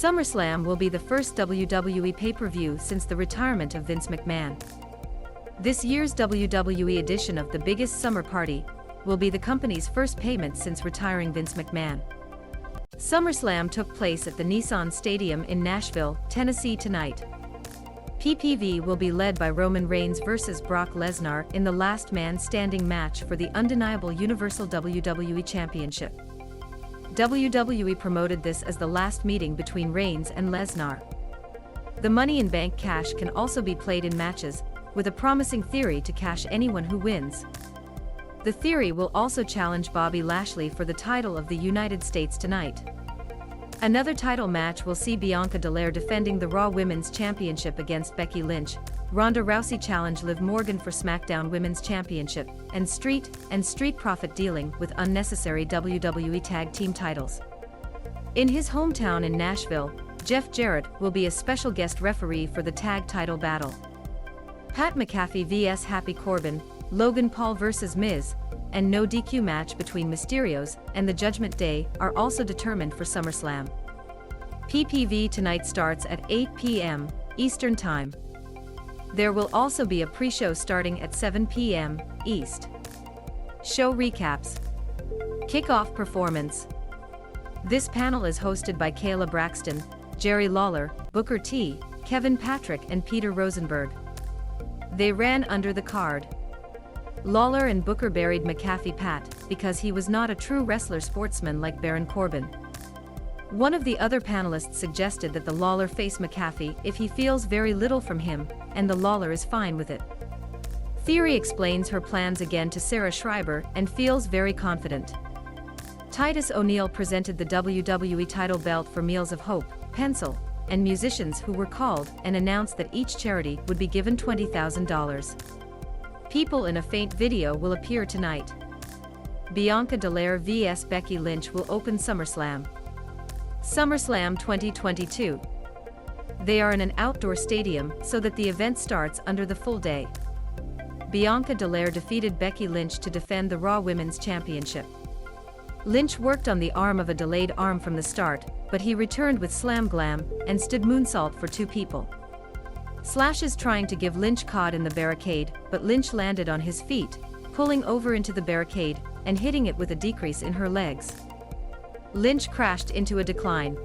SummerSlam will be the first WWE pay-per-view since the retirement of Vince McMahon. This year's WWE edition of the biggest summer party will be the company's first payment since retiring Vince McMahon. SummerSlam took place at the Nissan Stadium in Nashville, Tennessee tonight. PPV will be led by Roman Reigns vs. Brock Lesnar in the last man standing match for the undeniable Universal WWE Championship. WWE promoted this as the last meeting between Reigns and Lesnar. The Money in Bank cash can also be played in matches, with a promising theory to cash anyone who wins. The theory will also challenge Bobby Lashley for the title of the United States tonight. Another title match will see Bianca Delair defending the Raw Women's Championship against Becky Lynch, Ronda Rousey challenge Liv Morgan for Smackdown Women's Championship, and Street Profit dealing with unnecessary WWE Tag Team titles. In his hometown in Nashville, Jeff Jarrett will be a special guest referee for the tag title battle. Pat McAfee vs Happy Corbin, Logan Paul vs Miz, and no DQ match between Mysterios and The Judgment Day are also determined for SummerSlam. PPV tonight starts at 8 p.m. Eastern Time. There will also be a pre-show starting at 7 p.m. East. Show recaps. Kickoff performance. This panel is hosted by Kayla Braxton, Jerry Lawler, Booker T, Kevin Patrick and Peter Rosenberg. They ran under the card. Lawler and Booker buried McAfee Pat because he was not a true wrestler sportsman like Baron Corbin. One of the other panelists suggested that the Lawler face McAfee if he feels very little from him, and the Lawler is fine with it. Theory explains her plans again to Sarah Schreiber and feels very confident. Titus O'Neil presented the WWE title belt for Meals of Hope, Pencil, and musicians who were called and announced that each charity would be given $20,000. People in a Faint video will appear tonight. Bianca Delair vs Becky Lynch will open SummerSlam. SummerSlam 2022. They are in an outdoor stadium so that the event starts under the full day. Bianca Delair defeated Becky Lynch to defend the Raw Women's Championship. Lynch worked on the arm of a delayed arm from the start, but he returned with Slam Glam and stood moonsault for two people. Slash is trying to give Lynch caught in the barricade, but Lynch landed on his feet, pulling over into the barricade and hitting it with a decrease in her legs. Lynch crashed into a decline,